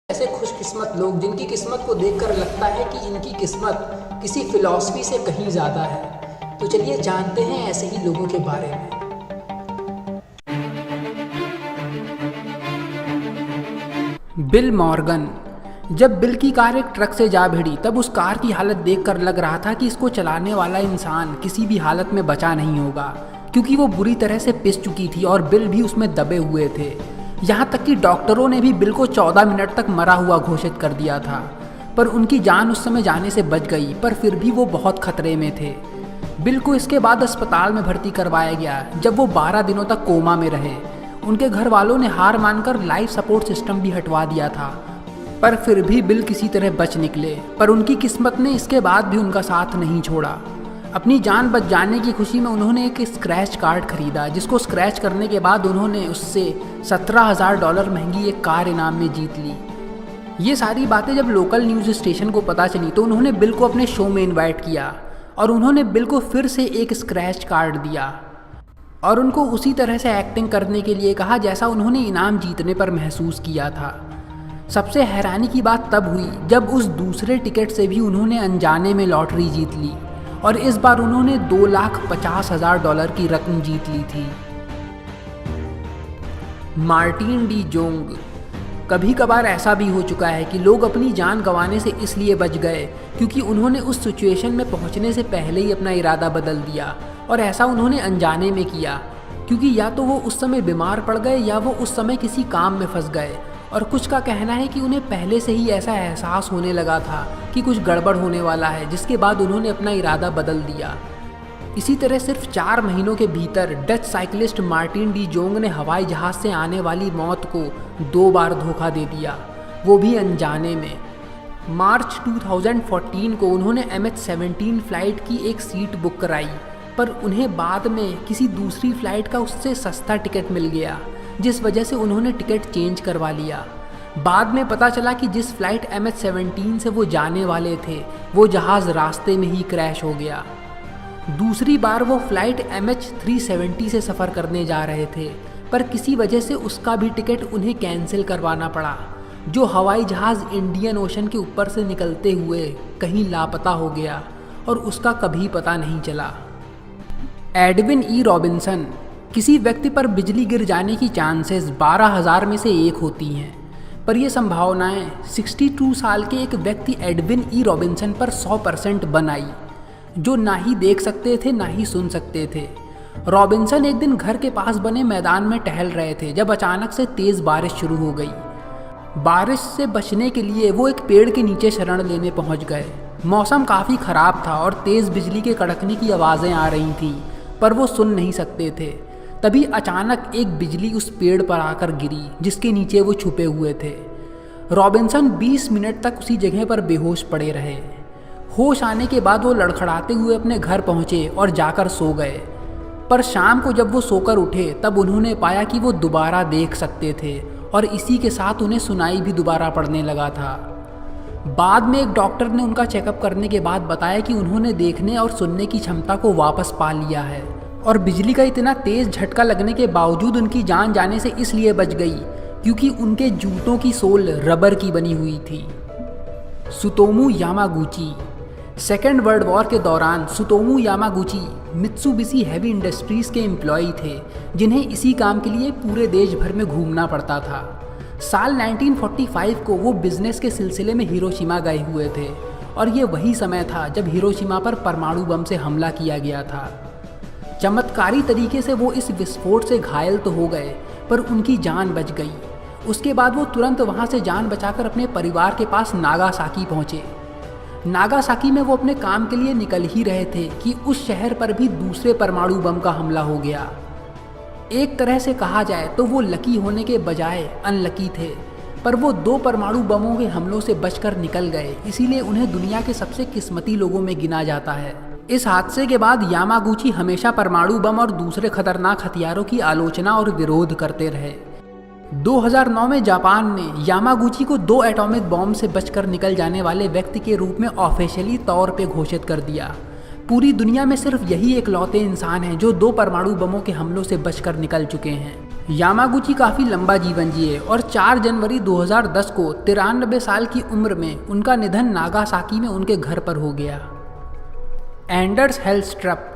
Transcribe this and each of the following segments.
ऐसे खुशकिस्मत लोग जिनकी किस्मत को देखकर लगता है कि इनकी किस्मत किसी फिलॉसफी से कहीं ज़्यादा है। तो चलिए जानते हैं ऐसे ही लोगों के बारे में। Bill Morgan. जब बिल की कार एक ट्रक से जा भिड़ी तब उस कार की हालत देखकर लग रहा था कि इसको चलाने वाला इंसान किसी भी हालत में बचा नहीं होगा, क्योंकि वो बुरी तरह से पिस चुकी थी और बिल भी उसमें दबे हुए थे। यहाँ तक कि डॉक्टरों ने भी बिल को 14 मिनट तक मरा हुआ घोषित कर दिया था, पर उनकी जान उस समय जाने से बच गई, पर फिर भी वो बहुत खतरे में थे। बिल को इसके बाद अस्पताल में भर्ती करवाया गया, जब वो 12 दिनों तक कोमा में रहे। उनके घर वालों ने हार मानकर लाइफ सपोर्ट सिस्टम भी हटवा दिया था, पर फिर भी बिल किसी तरह बच निकले। पर उनकी किस्मत ने इसके बाद भी उनका साथ नहीं छोड़ा। अपनी जान बच जाने की खुशी में उन्होंने एक स्क्रैच कार्ड खरीदा, जिसको स्क्रैच करने के बाद उन्होंने उससे $17,000 महंगी एक कार इनाम में जीत ली। ये सारी बातें जब लोकल न्यूज़ स्टेशन को पता चली तो उन्होंने बिल को अपने शो में इनवाइट किया और उन्होंने बिल को फिर से एक स्क्रैच कार्ड दिया और उनको उसी तरह से एक्टिंग करने के लिए कहा जैसा उन्होंने इनाम जीतने पर महसूस किया था। सबसे हैरानी की बात तब हुई जब उस दूसरे टिकट से भी उन्होंने अनजाने में लॉटरी जीत ली और इस बार उन्होंने $2,50,000 की रकम जीत ली थी। Martin D Jong. कभी कभार ऐसा भी हो चुका है कि लोग अपनी जान गंवाने से इसलिए बच गए क्योंकि उन्होंने उस सिचुएशन में पहुंचने से पहले ही अपना इरादा बदल दिया, और ऐसा उन्होंने अनजाने में किया क्योंकि या तो वो उस समय बीमार पड़ गए या वो उस समय किसी काम में फंस गए। और कुछ का कहना है कि उन्हें पहले से ही ऐसा एहसास होने लगा था कि कुछ गड़बड़ होने वाला है, जिसके बाद उन्होंने अपना इरादा बदल दिया। इसी तरह सिर्फ 4 महीनों के भीतर Dutch cyclist Martin D Jong ने हवाई जहाज़ से आने वाली मौत को 2 बार धोखा दे दिया, वो भी अनजाने में। मार्च 2014 को उन्होंने MH17 फ्लाइट की एक सीट बुक कराई, पर उन्हें बाद में किसी दूसरी फ्लाइट का उससे सस्ता टिकट मिल गया, जिस वजह से उन्होंने टिकट चेंज करवा लिया। बाद में पता चला कि जिस फ्लाइट MH17 से वो जाने वाले थे वो जहाज़ रास्ते में ही क्रैश हो गया। दूसरी बार वो फ्लाइट MH370 से सफ़र करने जा रहे थे, पर किसी वजह से उसका भी टिकट उन्हें कैंसिल करवाना पड़ा। जो हवाई जहाज़ इंडियन ओशन के ऊपर से निकलते हुए कहीं लापता हो गया और उसका कभी पता नहीं चला। एडविन ई रॉबिन्सन। किसी व्यक्ति पर बिजली गिर जाने की चांसेस 12,000 में से 1 होती हैं, पर ये संभावनाएं 62 साल के एक व्यक्ति एडविन ई रॉबिन्सन पर 100% बन आई, जो ना ही देख सकते थे ना ही सुन सकते थे। रॉबिन्सन एक दिन घर के पास बने मैदान में टहल रहे थे जब अचानक से तेज़ बारिश शुरू हो गई। बारिश से बचने के लिए वो एक पेड़ के नीचे शरण लेने पहुंच गए। मौसम काफ़ी ख़राब था और तेज़ बिजली के कड़कने की आवाज़ें आ रही थीं, पर वो सुन नहीं सकते थे। तभी अचानक एक बिजली उस पेड़ पर आकर गिरी जिसके नीचे वो छुपे हुए थे। रॉबिन्सन 20 मिनट तक उसी जगह पर बेहोश पड़े रहे। होश आने के बाद वो लड़खड़ाते हुए अपने घर पहुंचे और जाकर सो गए, पर शाम को जब वो सोकर उठे तब उन्होंने पाया कि वो दोबारा देख सकते थे और इसी के साथ उन्हें सुनाई भी दोबारा पड़ने लगा था। बाद में एक डॉक्टर ने उनका चेकअप करने के बाद बताया कि उन्होंने देखने और सुनने की क्षमता को वापस पा लिया है, और बिजली का इतना तेज़ झटका लगने के बावजूद उनकी जान जाने से इसलिए बच गई क्योंकि उनके जूतों की सोल रबर की बनी हुई थी। सुतोमू यामागुची। सेकेंड वर्ल्ड वॉर के दौरान सुतोमू यामागुची मित्सुबिशी हेवी इंडस्ट्रीज़ के एम्प्लॉई थे, जिन्हें इसी काम के लिए पूरे देश भर में घूमना पड़ता था। साल 1945 को वो बिजनेस के सिलसिले में हिरोशिमा गए हुए थे, और ये वही समय था जब हिरोशिमा पर परमाणु बम से हमला किया गया था। चमत्कारी तरीके से वो इस विस्फोट से घायल तो हो गए, पर उनकी जान बच गई। उसके बाद वो तुरंत वहाँ से जान बचाकर अपने परिवार के पास नागासाकी पहुँचे। नागासाकी में वो अपने काम के लिए निकल ही रहे थे कि उस शहर पर भी दूसरे परमाणु बम का हमला हो गया। एक तरह से कहा जाए तो वो लकी होने के बजाय अनलकी थे, पर वो 2 परमाणु बमों के हमलों से बचकर निकल गए, इसीलिए उन्हें दुनिया के सबसे किस्मती लोगों में गिना जाता है। इस हादसे के बाद यामागुची हमेशा परमाणु बम और दूसरे खतरनाक हथियारों की आलोचना और विरोध करते रहे। 2009 में जापान ने यामागुची को 2 एटॉमिक बॉम्ब से बचकर निकल जाने वाले व्यक्ति के रूप में ऑफिशियली तौर पे घोषित कर दिया। पूरी दुनिया में सिर्फ यही इकलौते इंसान हैं जो 2 परमाणु बमों के हमलों से बचकर निकल चुके हैं। यामागुची काफ़ी लंबा जीवन जिए और 4 जनवरी 2010 को 93 साल की उम्र में उनका निधन नागासाकी में उनके घर पर हो गया। एंडर्स हेल्स्ट्रप।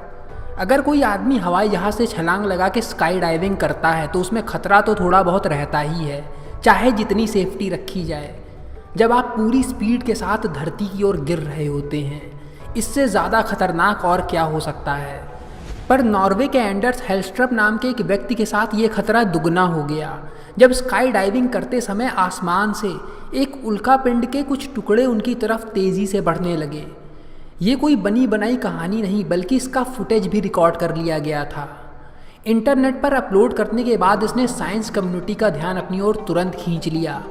अगर कोई आदमी हवाई जहाज़ से छलांग लगा के स्काई डाइविंग करता है तो उसमें खतरा तो थोड़ा बहुत रहता ही है, चाहे जितनी सेफ्टी रखी जाए। जब आप पूरी स्पीड के साथ धरती की ओर गिर रहे होते हैं, इससे ज़्यादा खतरनाक और क्या हो सकता है। पर नॉर्वे के एंडर्स हेल्स्ट्रप नाम के एक व्यक्ति के साथ ये खतरा दुगना हो गया जब स्काई डाइविंग करते समय आसमान से एक उल्कापिंड के कुछ टुकड़े उनकी तरफ तेज़ी से बढ़ने लगे। ये कोई बनी बनाई कहानी नहीं, बल्कि इसका फुटेज भी रिकॉर्ड कर लिया गया था। इंटरनेट पर अपलोड करने के बाद इसने साइंस कम्युनिटी का ध्यान अपनी ओर तुरंत खींच लिया।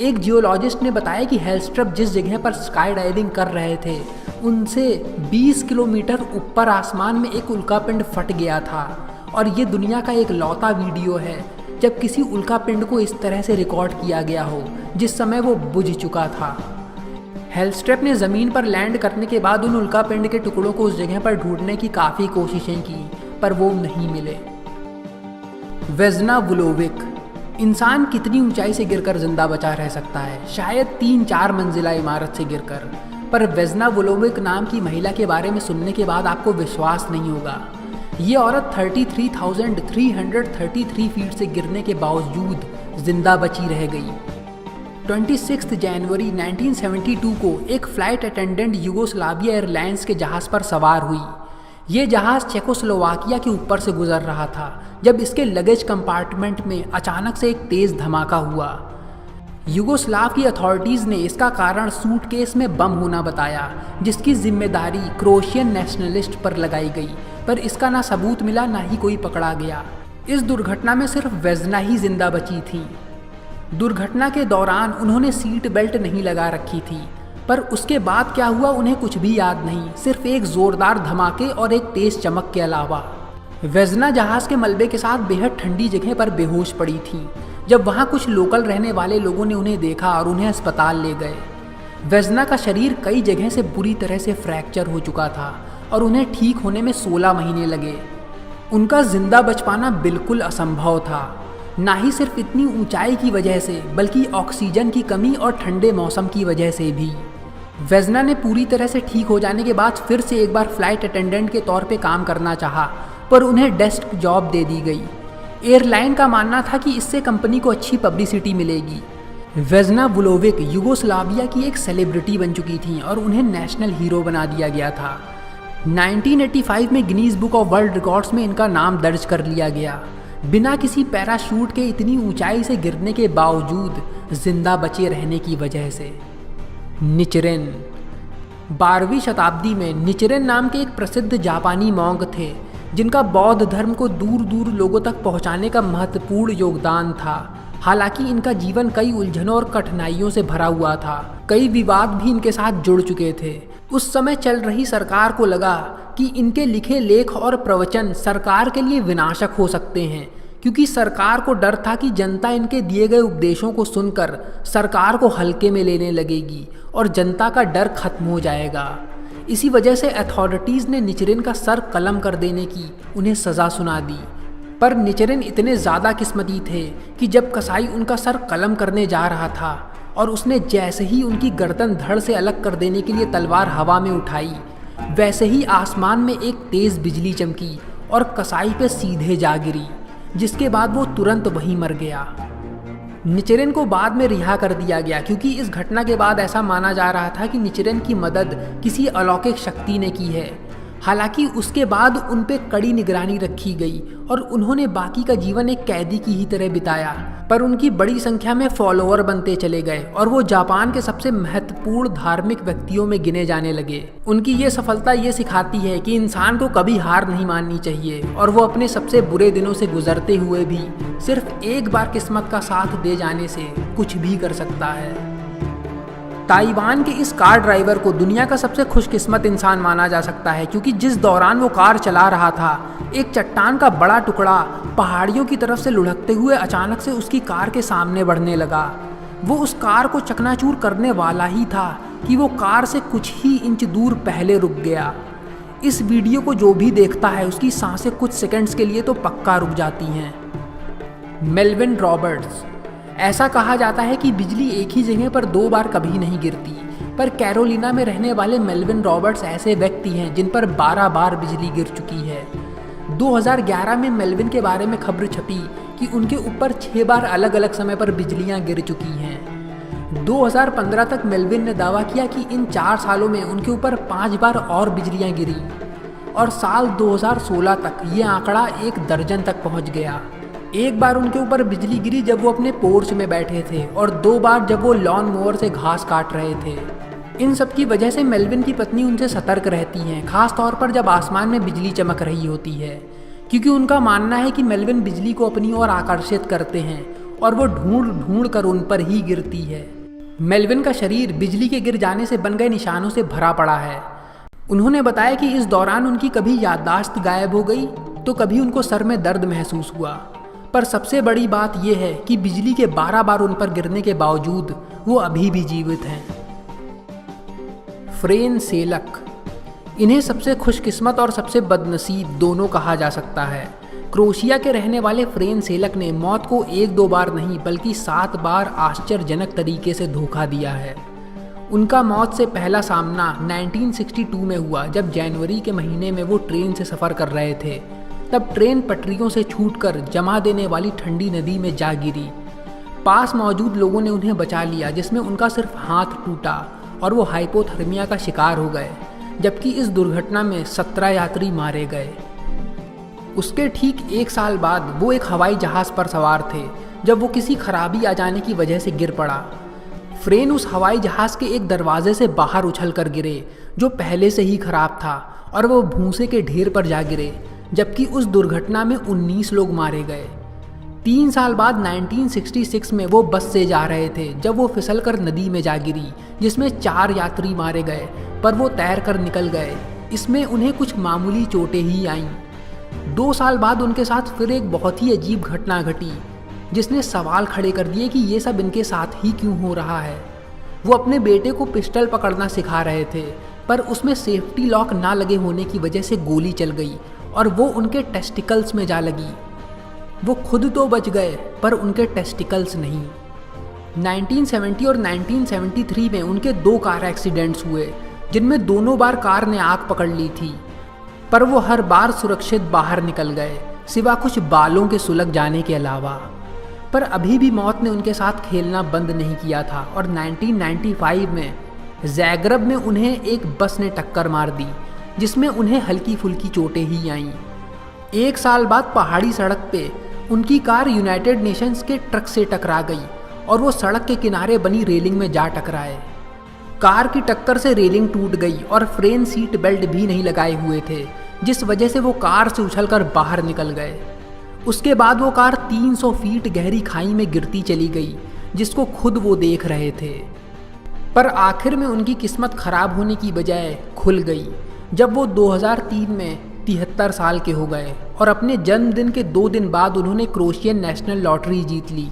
एक जियोलॉजिस्ट ने बताया कि हेल्स्ट्रप जिस जगह पर स्काई डाइविंग कर रहे थे उनसे 20 किलोमीटर ऊपर आसमान में एक उल्कापिंड फट गया था, और ये दुनिया का एक लौता वीडियो है जब किसी उल्कापिंड को इस तरह से रिकॉर्ड किया गया हो जिस समय वो बुझ चुका था। हेल्स्ट्रप ने ज़मीन पर लैंड करने के बाद उन उल्कापिंड के टुकड़ों को उस जगह पर ढूंढने की काफ़ी कोशिशें की, पर वो नहीं मिले। वेजना वुलोविक। इंसान कितनी ऊंचाई से गिरकर जिंदा बचा रह सकता है? शायद 3-4 मंजिला इमारत से गिरकर। पर वेजना वुलोविक नाम की महिला के बारे में सुनने के बाद आपको विश्वास नहीं होगा। ये औरत 33,333 फीट से गिरने के बावजूद जिंदा बची रह गई। 26 जनवरी 1972 को एक फ़्लाइट अटेंडेंट यूगोस्लाविया एयरलाइंस के जहाज़ पर सवार हुई। ये जहाज़ चेकोस्लोवाकिया के ऊपर से गुजर रहा था जब इसके लगेज कंपार्टमेंट में अचानक से एक तेज़ धमाका हुआ। यूगोस्लाव की अथॉरिटीज़ ने इसका कारण सूटकेस में बम होना बताया, जिसकी जिम्मेदारी क्रोएशियन नेशनलिस्ट पर लगाई गई, पर इसका ना सबूत मिला ना ही कोई पकड़ा गया। इस दुर्घटना में सिर्फ वेजना ही जिंदा बची थी। दुर्घटना के दौरान उन्होंने सीट बेल्ट नहीं लगा रखी थी, पर उसके बाद क्या हुआ उन्हें कुछ भी याद नहीं, सिर्फ एक ज़ोरदार धमाके और एक तेज़ चमक के अलावा। वेजना जहाज़ के मलबे के साथ बेहद ठंडी जगह पर बेहोश पड़ी थी जब वहाँ कुछ लोकल रहने वाले लोगों ने उन्हें देखा और उन्हें अस्पताल ले गए। वेजना का शरीर कई जगह से बुरी तरह से फ्रैक्चर हो चुका था और उन्हें ठीक होने में 16 महीने लगे। उनका जिंदा बच पाना बिल्कुल असंभव था, ना ही सिर्फ इतनी ऊंचाई की वजह से बल्कि ऑक्सीजन की कमी और ठंडे मौसम की वजह से भी। वेजना ने पूरी तरह से ठीक हो जाने के बाद फिर से एक बार फ्लाइट अटेंडेंट के तौर पे काम करना चाहा, पर उन्हें डेस्क जॉब दे दी गई। एयरलाइन का मानना था कि इससे कंपनी को अच्छी पब्लिसिटी मिलेगी। वेजना वुलोविक यूगोस्लाविया की एक सेलिब्रिटी बन चुकी थी और उन्हें नेशनल हीरो बना दिया गया था। 1985 में Guinness book of world records में इनका नाम दर्ज कर लिया गया, बिना किसी पैराशूट के इतनी ऊंचाई से गिरने के बावजूद जिंदा बचे रहने की वजह से। निचिरेन। 12वीं शताब्दी में निचिरेन नाम के एक प्रसिद्ध जापानी मॉन्क थे जिनका बौद्ध धर्म को दूर दूर लोगों तक पहुंचाने का महत्वपूर्ण योगदान था। हालांकि इनका जीवन कई उलझनों और कठिनाइयों से भरा हुआ था, कई विवाद भी इनके साथ जुड़ चुके थे। उस समय चल रही सरकार को लगा कि इनके लिखे लेख और प्रवचन सरकार के लिए विनाशक हो सकते हैं, क्योंकि सरकार को डर था कि जनता इनके दिए गए उपदेशों को सुनकर सरकार को हल्के में लेने लगेगी और जनता का डर खत्म हो जाएगा। इसी वजह से अथॉरिटीज़ ने निचिरेन का सर कलम कर देने की उन्हें सज़ा सुना दी। पर निचिरेन इतने ज़्यादा किस्मती थे कि जब कसाई उनका सर कलम करने जा रहा था और उसने जैसे ही उनकी गर्दन धड़ से अलग कर देने के लिए तलवार हवा में उठाई, वैसे ही आसमान में एक तेज़ बिजली चमकी और कसाई पे सीधे जा गिरी, जिसके बाद वो तुरंत वहीं मर गया। निचिरेन को बाद में रिहा कर दिया गया क्योंकि इस घटना के बाद ऐसा माना जा रहा था कि निचिरेन की मदद किसी अलौकिक शक्ति ने की है। हालांकि उसके बाद उन पे कड़ी निगरानी रखी गई और उन्होंने बाकी का जीवन एक कैदी की ही तरह बिताया, पर उनकी बड़ी संख्या में फॉलोअर बनते चले गए और वो जापान के सबसे महत्वपूर्ण धार्मिक व्यक्तियों में गिने जाने लगे। उनकी ये सफलता ये सिखाती है कि इंसान को कभी हार नहीं माननी चाहिए और वो अपने सबसे बुरे दिनों से गुजरते हुए भी सिर्फ एक बार किस्मत का साथ दे जाने से कुछ भी कर सकता है। ताइवान के इस कार ड्राइवर को दुनिया का सबसे खुशकिस्मत इंसान माना जा सकता है, क्योंकि जिस दौरान वो कार चला रहा था एक चट्टान का बड़ा टुकड़ा पहाड़ियों की तरफ से लुढ़कते हुए अचानक से उसकी कार के सामने बढ़ने लगा। वो उस कार को चकनाचूर करने वाला ही था कि वो कार से कुछ ही इंच दूर पहले रुक गया। इस वीडियो को जो भी देखता है उसकी सांसें कुछ सेकंड्स के लिए तो पक्का रुक जाती हैं। Melvin Roberts. ऐसा कहा जाता है कि बिजली एक ही जगह पर 2 बार कभी नहीं गिरती, पर कैरोलिना में रहने वाले मेलविन रॉबर्ट्स ऐसे व्यक्ति हैं जिन पर 12 बार बिजली गिर चुकी है। 2011 में मेलविन के बारे में खबर छपी कि उनके ऊपर 6 बार अलग अलग समय पर बिजलियां गिर चुकी हैं। 2015 तक मेलविन ने दावा किया कि इन 4 सालों में उनके ऊपर 5 बार और बिजलियां गिरी और साल 2016 तक ये आंकड़ा 1 दर्जन तक पहुंच गया। एक बार उनके ऊपर बिजली गिरी जब वो अपने पोर्च में बैठे थे और 2 बार जब वो लॉन मोवर से घास काट रहे थे। इन सब की वजह से मेलविन की पत्नी उनसे सतर्क रहती हैं, खास तौर पर जब आसमान में बिजली चमक रही होती है, क्योंकि उनका मानना है कि मेलविन बिजली को अपनी ओर आकर्षित करते हैं और वो ढूंढ ढूंढ कर उन पर ही गिरती है। मेलविन का शरीर बिजली के गिर जाने से बन गए निशानों से भरा पड़ा है। उन्होंने बताया कि इस दौरान उनकी कभी याददाश्त गायब हो गई तो कभी उनको सर में दर्द महसूस हुआ, पर सबसे बड़ी बात यह है कि बिजली के 12 बार उन पर गिरने के बावजूद वो अभी भी जीवित हैं। फ्रेन सेलक। इन्हें सबसे खुशकिस्मत और सबसे बदनसीब दोनों कहा जा सकता है। क्रोएशिया के रहने वाले फ्रेन सेलक ने मौत को 1-2 बार नहीं बल्कि 7 बार आश्चर्यजनक तरीके से धोखा दिया है। उनका मौत से पहला सामना 1962 में हुआ जब जनवरी के महीने में वो ट्रेन से सफ़र कर रहे थे। तब ट्रेन पटरियों से छूटकर जमा देने वाली ठंडी नदी में जा गिरी। पास मौजूद लोगों ने उन्हें बचा लिया, जिसमें उनका सिर्फ हाथ टूटा और वो हाइपोथर्मिया का शिकार हो गए, जबकि इस दुर्घटना में 17 यात्री मारे गए। उसके ठीक 1 साल बाद वो एक हवाई जहाज़ पर सवार थे जब वो किसी खराबी आ जाने की वजह से गिर पड़ा। फ्रेन उस हवाई जहाज़ के एक दरवाजे से बाहर उछल कर गिरे जो पहले से ही खराब था और वो भूसे के ढेर पर जा गिरे, जबकि उस दुर्घटना में 19 लोग मारे गए। 3 साल बाद 1966 में वो बस से जा रहे थे जब वो फिसलकर नदी में जा गिरी, जिसमें 4 यात्री मारे गए, पर वो तैर कर निकल गए। इसमें उन्हें कुछ मामूली चोटें ही आईं। 2 साल बाद उनके साथ फिर एक बहुत ही अजीब घटना घटी जिसने सवाल खड़े कर दिए कि ये सब इनके साथ ही क्यों हो रहा है। वो अपने बेटे को पिस्टल पकड़ना सिखा रहे थे, पर उसमें सेफ्टी लॉक ना लगे होने की वजह से गोली चल गई और वो उनके टेस्टिकल्स में जा लगी। वो खुद तो बच गए पर उनके टेस्टिकल्स नहीं। 1970 और 1973 में उनके 2 कार एक्सीडेंट्स हुए जिनमें दोनों बार कार ने आग पकड़ ली थी, पर वो हर बार सुरक्षित बाहर निकल गए, सिवा कुछ बालों के सुलग जाने के अलावा। पर अभी भी मौत ने उनके साथ खेलना बंद नहीं किया था और 1995 में ज़ैग्रेब में उन्हें एक बस ने टक्कर मार दी, जिसमें उन्हें हल्की फुल्की चोटें ही आईं। 1 साल बाद पहाड़ी सड़क पे उनकी कार यूनाइटेड नेशंस के ट्रक से टकरा गई और वो सड़क के किनारे बनी रेलिंग में जा टकराए। कार की टक्कर से रेलिंग टूट गई और फ्रेन सीट बेल्ट भी नहीं लगाए हुए थे, जिस वजह से वो कार से उछलकर बाहर निकल गए। उसके बाद वो कार 300 फीट गहरी खाई में गिरती चली गई, जिसको खुद वो देख रहे थे। पर आखिर में उनकी किस्मत खराब होने की बजाय खुल गई जब वो 2003 में 73 साल के हो गए और अपने जन्मदिन के 2 दिन बाद उन्होंने क्रोएशियन नेशनल लॉटरी जीत ली।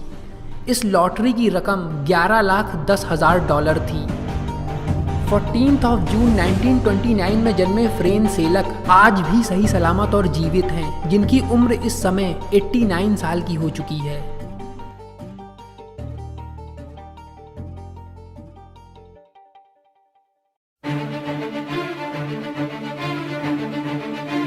इस लॉटरी की रकम $11,10,000 थी। 14 जून 1929 में जन्मे फ्रेन सेलक आज भी सही सलामत और जीवित हैं, जिनकी उम्र इस समय 89 साल की हो चुकी है।